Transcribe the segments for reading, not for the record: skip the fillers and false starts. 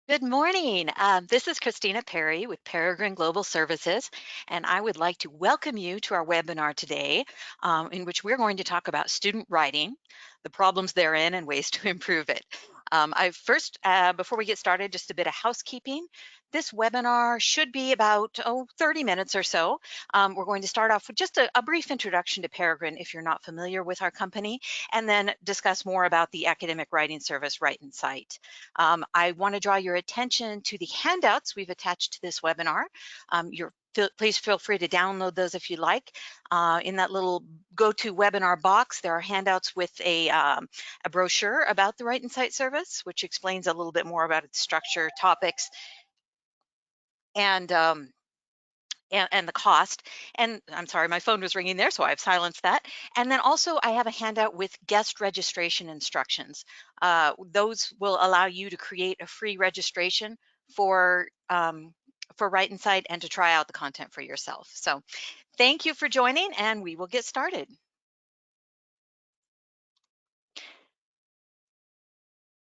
Good morning. This is Christina Perry with Peregrine Global Services, and I would like to welcome you to our webinar today, in which we're going to talk about student writing, the problems therein, and ways to improve it. Before we get started, just a bit of housekeeping. This webinar should be about 30 minutes or so. We're going to start off with just a brief introduction to Peregrine if you're not familiar with our company, and then discuss more about the academic writing service, Write and Cite. I want to draw your attention to the handouts we've attached to this webinar. Please feel free to download those if you like. In that little go-to webinar box, there are handouts with a brochure about the Write and Cite service, which explains a little bit more about its structure, topics, and and the cost. And I'm sorry, my phone was ringing there, so I've silenced that. And then also I have a handout with guest registration instructions. Those will allow you to create a free registration for Write and Cite and to try out the content for yourself. So thank you for joining, and we will get started.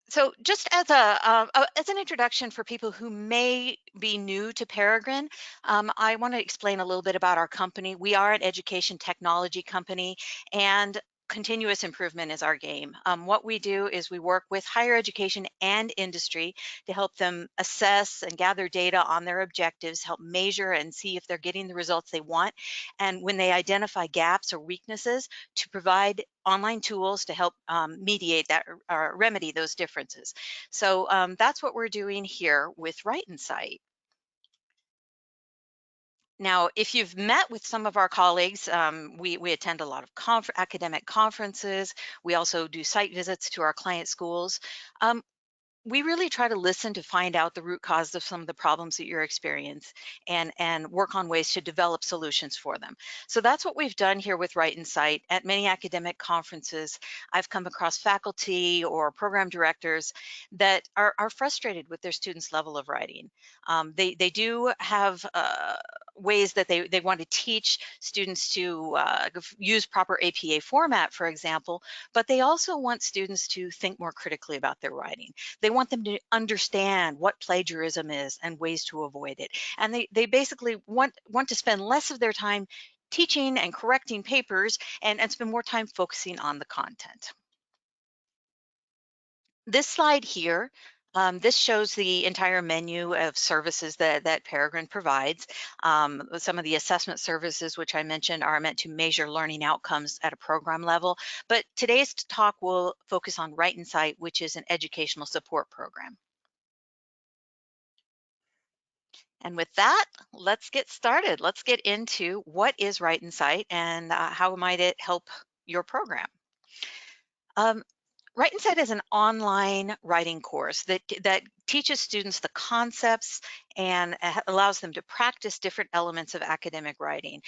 So just as an introduction for people who may be new to Peregrine, I want to explain a little bit about our company. We are an education technology company, and continuous improvement is our game. What we do is we work with higher education and industry to help them assess and gather data on their objectives, help measure and see if they're getting the results they want. And when they identify gaps or weaknesses, to provide online tools to help mediate that or remedy those differences. So that's what we're doing here with Write and Cite. Now, if you've met with some of our colleagues, we attend a lot of academic conferences. We also do site visits to our client schools. Um, we really try to listen to find out the root cause of some of the problems that you're experiencing and work on ways to develop solutions for them. So that's what we've done here with Write and Cite. At many academic conferences, I've come across faculty or program directors that are frustrated with their students' level of writing. They do have ways that they want to teach students to use proper APA format, for example, but they also want students to think more critically about their writing. They want them to understand what plagiarism is and ways to avoid it. And they basically want to spend less of their time teaching and correcting papers and spend more time focusing on the content. This slide here, this shows the entire menu of services that Peregrine provides. Some of the assessment services, which I mentioned, are meant to measure learning outcomes at a program level. But today's talk will focus on Write and Cite, which is an educational support program. And with that, let's get started. Let's get into what is Write and Cite and how might it help your program. Um, Write and Cite is an online writing course that teaches students the concepts and allows them to practice different elements of academic writing.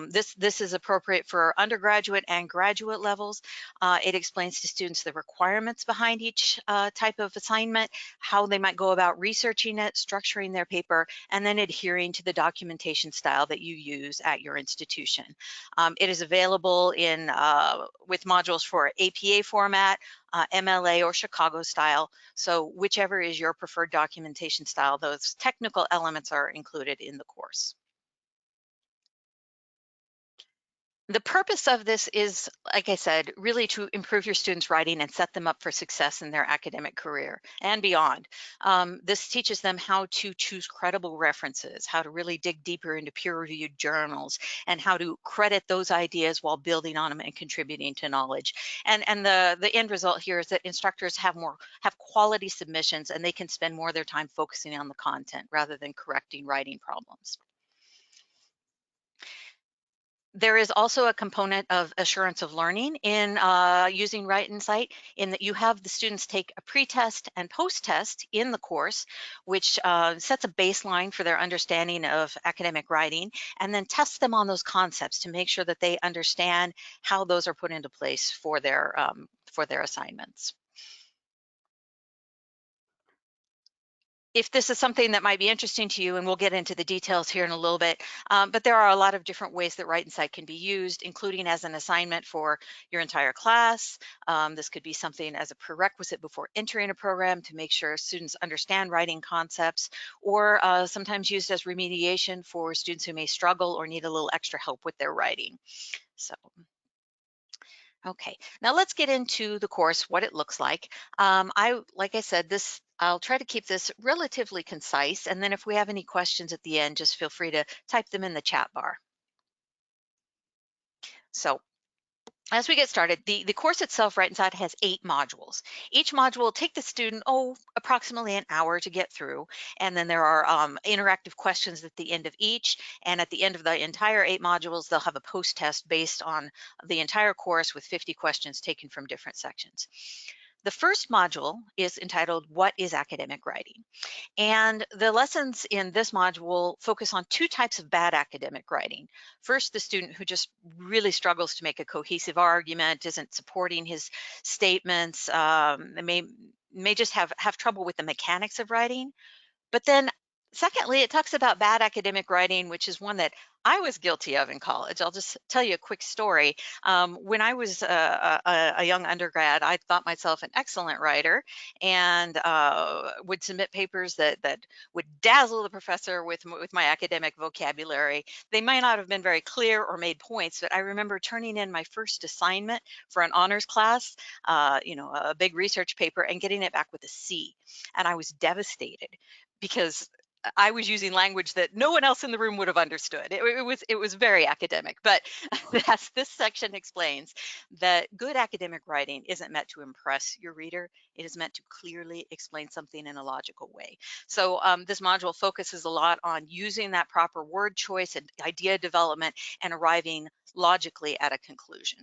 This is appropriate for undergraduate and graduate levels. It explains to students the requirements behind each type of assignment, how they might go about researching it, structuring their paper, and then adhering to the documentation style that you use at your institution. It is available with modules for APA format, MLA or Chicago style. So whichever is your preferred documentation style, those technical elements are included in the course. The purpose of this is, like I said, really to improve your students' writing and set them up for success in their academic career and beyond. This teaches them how to choose credible references, how to really dig deeper into peer-reviewed journals, and how to credit those ideas while building on them and contributing to knowledge. And the end result here is that instructors have quality submissions, and they can spend more of their time focusing on the content rather than correcting writing problems. There is also a component of assurance of learning in using Write and Cite, in that you have the students take a pre-test and post-test in the course, which sets a baseline for their understanding of academic writing, and then tests them on those concepts to make sure that they understand how those are put into place for their assignments. if this is something that might be interesting to you, and we'll get into the details here in a little bit, but there are a lot of different ways that Write and Cite can be used, including as an assignment for your entire class. This could be something as a prerequisite before entering a program to make sure students understand writing concepts, or sometimes used as remediation for students who may struggle or need a little extra help with their writing. So, okay, now let's get into the course, what it looks like. Like I said, I'll try to keep this relatively concise, and then if we have any questions at the end, just feel free to type them in the chat bar. So as we get started, the course itself, Right Inside, has 8 modules. Each module will take the student, approximately an hour to get through. And then there are interactive questions at the end of each. And at the end of the entire 8 modules, they'll have a post-test based on the entire course with 50 questions taken from different sections. The first module is entitled, What is Academic Writing? And the lessons in this module focus on 2 types of bad academic writing. First, the student who just really struggles to make a cohesive argument, isn't supporting his statements, may just have trouble with the mechanics of writing. But then secondly, it talks about bad academic writing, which is one that I was guilty of in college. I'll just tell you a quick story. When I was a young undergrad, I thought myself an excellent writer, and would submit papers that would dazzle the professor with my academic vocabulary. They might not have been very clear or made points, but I remember turning in my first assignment for an honors class, a big research paper, and getting it back with a C. And I was devastated because I was using language that no one else in the room would have understood. It was very academic, but as this section explains, that good academic writing isn't meant to impress your reader. It is meant to clearly explain something in a logical way. So this module focuses a lot on using that proper word choice and idea development and arriving logically at a conclusion.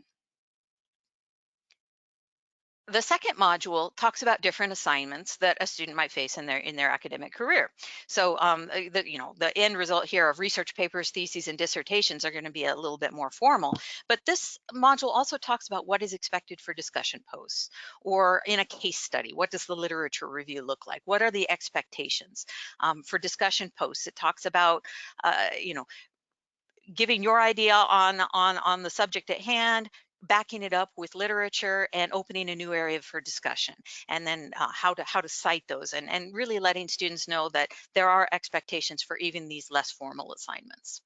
The second module talks about different assignments that a student might face in their academic career. So the end result here of research papers, theses, and dissertations are going to be a little bit more formal. But this module also talks about what is expected for discussion posts, or in a case study. What does the literature review look like? What are the expectations for discussion posts? It talks about giving your idea on the subject at hand, backing it up with literature, and opening a new area for discussion, and then how to cite those, and really letting students know that there are expectations for even these less formal assignments.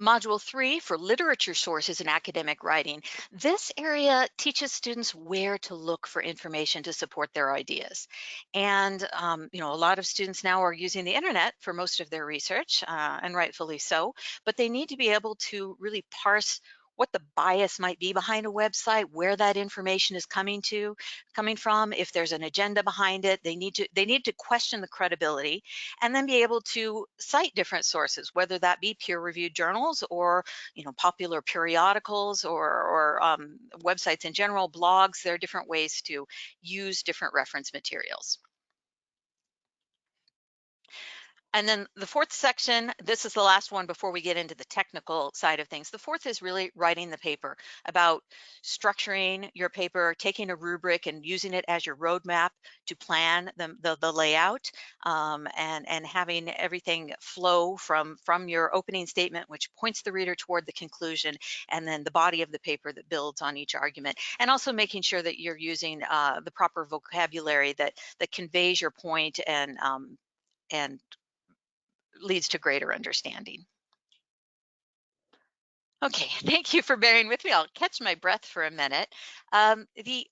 Module 3 for literature sources in academic writing. This area teaches students where to look for information to support their ideas. And, a lot of students now are using the internet for most of their research, and rightfully so, but they need to be able to really parse what the bias might be behind a website, where that information is coming from, if there's an agenda behind it. They need to question the credibility, and then be able to cite different sources, whether that be peer-reviewed journals, or popular periodicals, or websites in general, blogs. There are different ways to use different reference materials. And then the fourth section, this is the last one before we get into the technical side of things. The fourth is really writing the paper, about structuring your paper, taking a rubric and using it as your roadmap to plan the layout, and having everything flow from your opening statement, which points the reader toward the conclusion, and then the body of the paper that builds on each argument, and also making sure that you're using the proper vocabulary that conveys your point, and leads to greater understanding. Okay, thank you for bearing with me. I'll catch my breath for a minute. The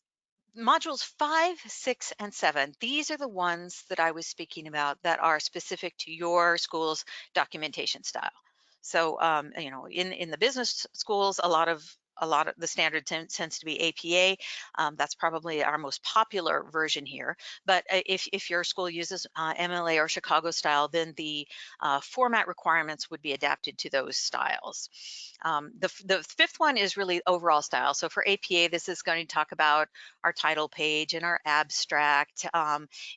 modules 5, 6, and 7, these are the ones that I was speaking about that are specific to your school's documentation style. So, in the business schools, a lot of the standard tends to be APA. That's probably our most popular version here. But if your school uses MLA or Chicago style, then the format requirements would be adapted to those styles. The fifth one is really overall style. So for APA, this is going to talk about our title page and our abstract.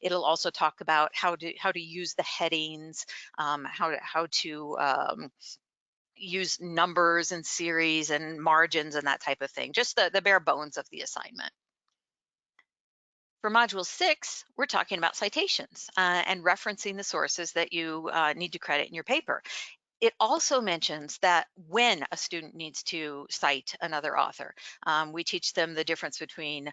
It'll also talk about how to use the headings, how to use numbers and series and margins and that type of thing. Just the bare bones of the assignment. For Module 6, we're talking about citations and referencing the sources that you need to credit in your paper. It also mentions that when a student needs to cite another author, we teach them the difference between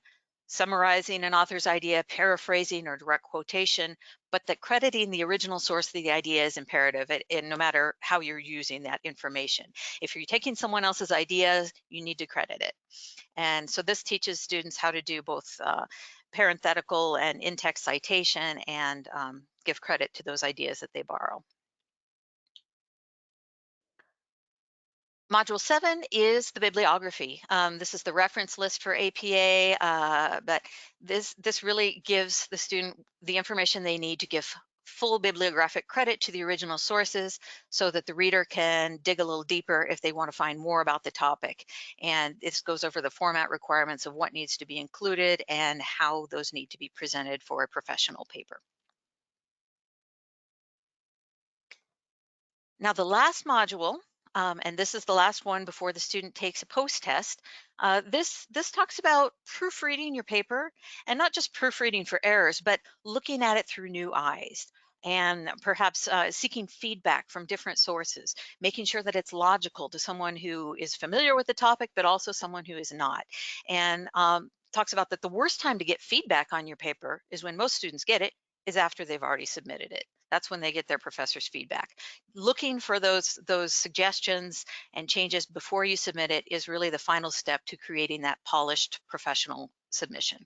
summarizing an author's idea, paraphrasing, or direct quotation, but that crediting the original source of the idea is imperative, and no matter how you're using that information. If you're taking someone else's ideas, you need to credit it. And so this teaches students how to do both parenthetical and in-text citation and give credit to those ideas that they borrow. Module 7 is the bibliography. This is the reference list for APA, but this really gives the student the information they need to give full bibliographic credit to the original sources so that the reader can dig a little deeper if they want to find more about the topic. And this goes over the format requirements of what needs to be included and how those need to be presented for a professional paper. Now, the last module, and this is the last one before the student takes a post-test, this talks about proofreading your paper, and not just proofreading for errors, but looking at it through new eyes and perhaps seeking feedback from different sources, making sure that it's logical to someone who is familiar with the topic, but also someone who is not. And talks about that the worst time to get feedback on your paper is when most students get it, is after they've already submitted it. That's when they get their professor's feedback. Looking for those suggestions and changes before you submit it is really the final step to creating that polished professional submission.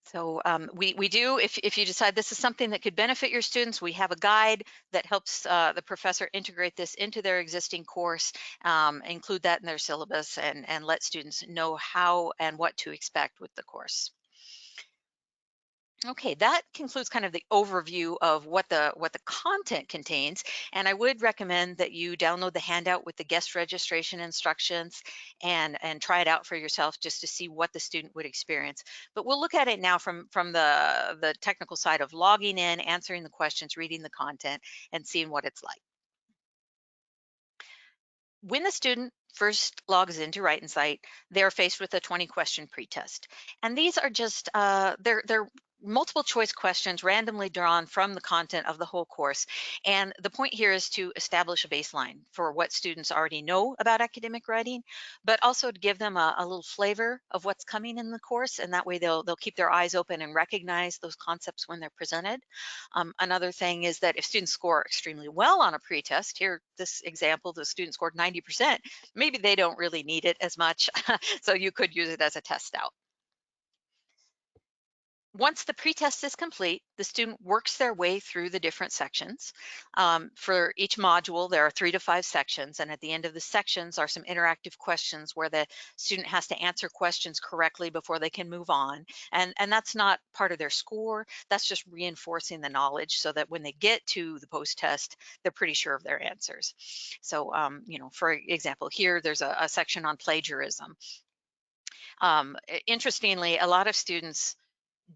So we do, if you decide this is something that could benefit your students, we have a guide that helps the professor integrate this into their existing course, include that in their syllabus, and let students know how and what to expect with the course. Okay, that concludes kind of the overview of what the content contains, and I would recommend that you download the handout with the guest registration instructions and try it out for yourself just to see what the student would experience. But we'll look at it now from the technical side of logging in, answering the questions, reading the content, and seeing what it's like. When the student first logs into Write and Cite, they're faced with a 20-question pretest. And these are just, they're multiple choice questions randomly drawn from the content of the whole course. And the point here is to establish a baseline for what students already know about academic writing, but also to give them a little flavor of what's coming in the course. And that way they'll keep their eyes open and recognize those concepts when they're presented. Another thing is that if students score extremely well on a pretest, here, this example, the student scored 90%, maybe they don't really need it as much. So you could use it as a test out. Once the pretest is complete, the student works their way through the different sections. For each module, there are 3 to 5 sections, and at the end of the sections are some interactive questions where the student has to answer questions correctly before they can move on. And that's not part of their score, that's just reinforcing the knowledge so that when they get to the post-test, they're pretty sure of their answers. So, for example, here, there's a section on plagiarism. Interestingly, a lot of students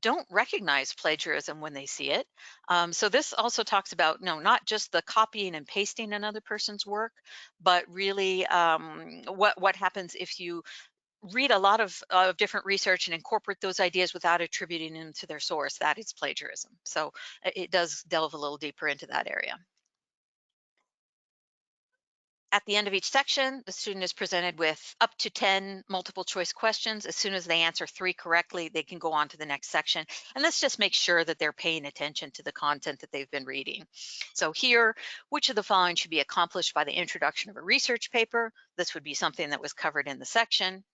don't recognize plagiarism when they see it. So this also talks about not just the copying and pasting another person's work, but really what happens if you read a lot of different research and incorporate those ideas without attributing them to their source. That is plagiarism. So it does delve a little deeper into that area. At the end of each section, the student is presented with up to 10 multiple choice questions. As soon as they answer 3 correctly, they can go on to the next section. And this just makes sure that they're paying attention to the content that they've been reading. So here, which of the following should be accomplished by the introduction of a research paper? This would be something that was covered in the section.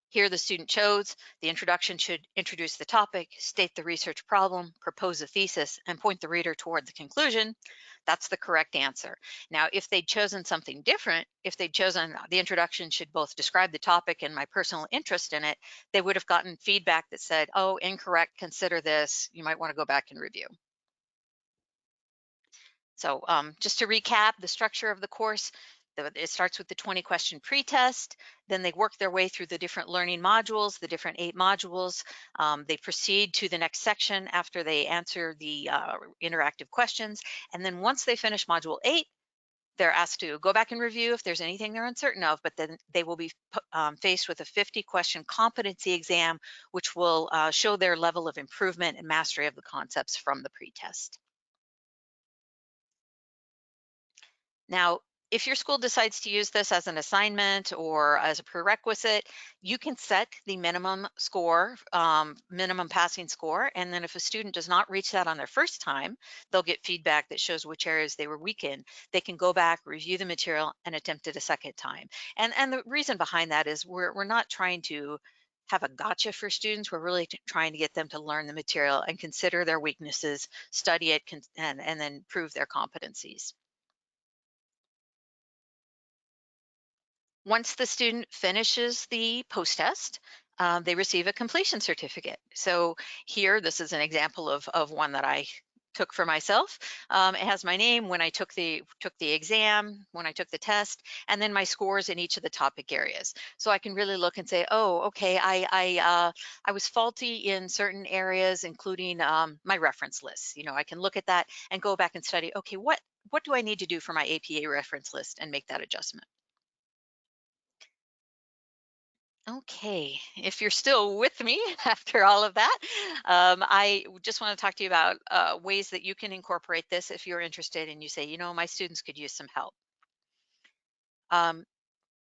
Here, the student chose the introduction should introduce the topic, state the research problem, propose a thesis, and point the reader toward the conclusion. That's the correct answer. Now, if they'd chosen something different, if they'd chosen the introduction should both describe the topic and my personal interest in it, they would have gotten feedback that said, oh, incorrect, consider this. You might want to go back and review. So just to recap the structure of the course, it starts with the 20-question pretest, then they work their way through the different learning modules, the different 8 modules. They proceed to the next section after they answer the interactive questions. And then once they finish module 8, They're asked to go back and review if there's anything they're uncertain of, but then they will be faced with a 50-question competency exam, which will show their level of improvement and mastery of the concepts from the pretest. Now, if your school decides to use this as an assignment or as a prerequisite, you can set the minimum score, minimum passing score. And then if a student does not reach that on their first time, they'll get feedback that shows which areas they were weak in. They can go back, review the material, and attempt it a second time. And the reason behind that is we're not trying to have a gotcha for students. We're really trying to get them to learn the material and consider their weaknesses, study it, and then prove their competencies. Once the student finishes the post-test, they receive a completion certificate. So here, this is an example of one that I took for myself. It has my name, when I took the exam, when I took the test, and then my scores in each of the topic areas. So I can really look and say, oh, okay, I was faulty in certain areas, including my reference lists. I can look at that and go back and study. Okay, what do I need to do for my APA reference list and make that adjustment? Okay, if you're still with me after all of that, I just want to talk to you about ways that you can incorporate this if you're interested and you say, my students could use some help. Um,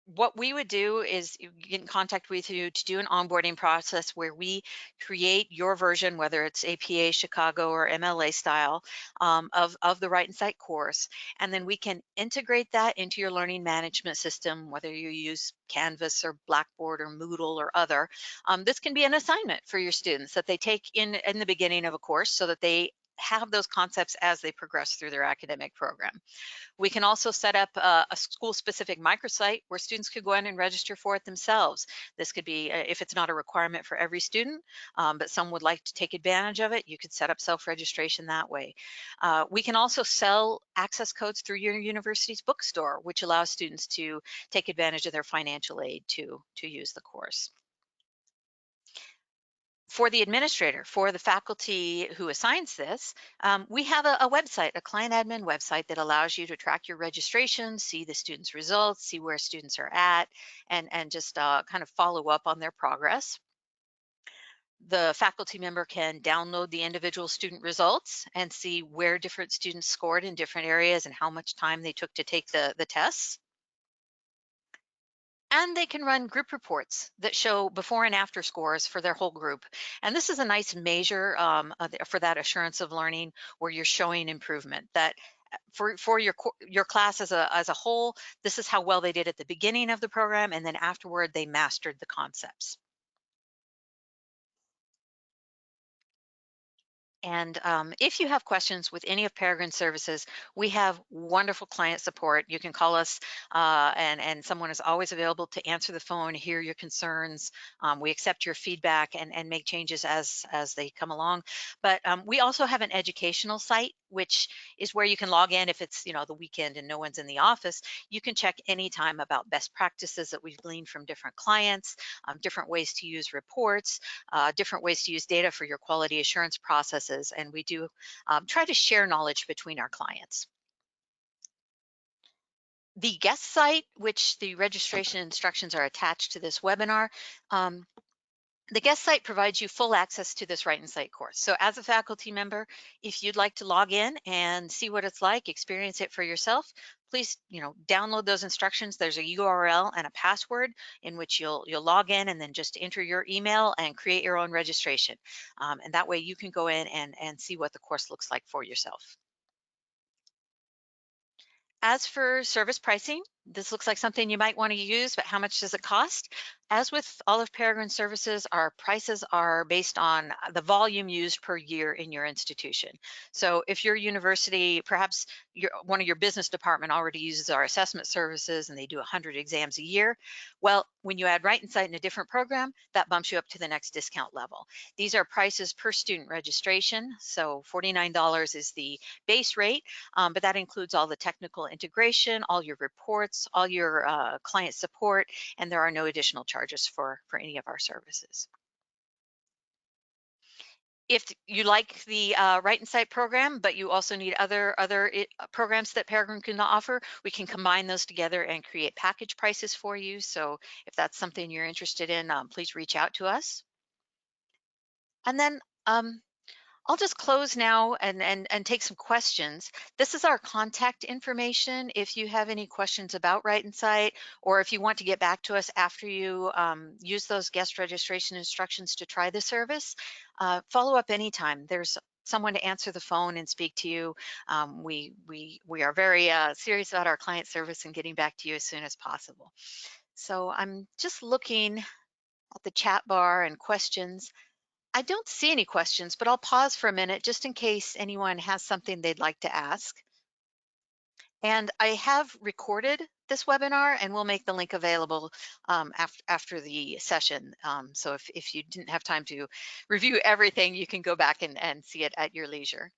what we would do is get in contact with you to do an onboarding process where we create your version, whether it's APA, Chicago, or MLA style, of the Write and Cite course. And then we can integrate that into your learning management system, whether you use Canvas or Blackboard or Moodle or other. This can be an assignment for your students that they take in the beginning of a course so that they have those concepts as they progress through their academic program. We can also set up a school-specific microsite where students could go in and register for it themselves. This could be, if it's not a requirement for every student, but some would like to take advantage of it, you could set up self-registration that way. We can also sell access codes through your university's bookstore, which allows students to take advantage of their financial aid to use the course. For the administrator, for the faculty who assigns this, we have a website, a client admin website that allows you to track your registration, see the students' results, see where students are at, and just kind of follow up on their progress. The faculty member can download the individual student results and see where different students scored in different areas and how much time they took to take the tests. And they can run group reports that show before and after scores for their whole group. And this is a nice measure for that assurance of learning where you're showing improvement. That for your class as a whole, this is how well they did at the beginning of the program, and then afterward they mastered the concepts. And if you have questions with any of Peregrine's services, we have wonderful client support. You can call us, and someone is always available to answer the phone, hear your concerns. We accept your feedback and make changes as they come along. But we also have an educational site, which is where you can log in if it's the weekend and no one's in the office. You can check anytime about best practices that we've gleaned from different clients, different ways to use reports, different ways to use data for your quality assurance processes, and we do try to share knowledge between our clients. The guest site, which the registration instructions are attached to this webinar, um, the guest site provides you full access to this Write and Cite course. So as a faculty member, if you'd like to log in and see what it's like, experience it for yourself, please, download those instructions. There's a URL and a password in which you'll log in and then just enter your email and create your own registration. And that way you can go in and see what the course looks like for yourself. As for service pricing, this looks like something you might want to use, but how much does it cost? As with all of Peregrine services, our prices are based on the volume used per year in your institution. So if your university, perhaps one of your business department already uses our assessment services and they do 100 exams a year, well, when you add Write and Cite in a different program, that bumps you up to the next discount level. These are prices per student registration. So $49 is the base rate, but that includes all the technical integration, all your reports, all your client support, and there are no additional charges for any of our services. If you like the Write and Cite program, but you also need other programs that Peregrine can offer, we can combine those together and create package prices for you. So if that's something you're interested in, please reach out to us. And then I'll just close now and take some questions. This is our contact information. If you have any questions about Write and Cite, or if you want to get back to us after you use those guest registration instructions to try the service, follow up anytime. There's someone to answer the phone and speak to you. We are very serious about our client service and getting back to you as soon as possible. So I'm just looking at the chat bar and questions. I don't see any questions, but I'll pause for a minute just in case anyone has something they'd like to ask. And I have recorded this webinar and we'll make the link available after the session. So if you didn't have time to review everything, you can go back and see it at your leisure.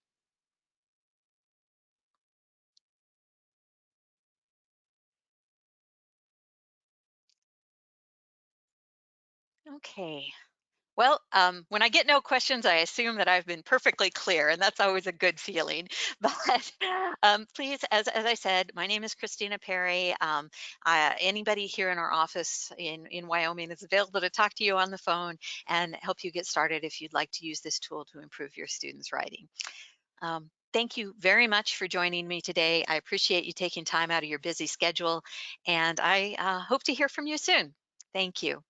Okay. Well, when I get no questions, I assume that I've been perfectly clear, and that's always a good feeling. But please, as I said, my name is Christina Perry. Anybody here in our office in Wyoming is available to talk to you on the phone and help you get started if you'd like to use this tool to improve your students' writing. Thank you very much for joining me today. I appreciate you taking time out of your busy schedule, and I hope to hear from you soon. Thank you.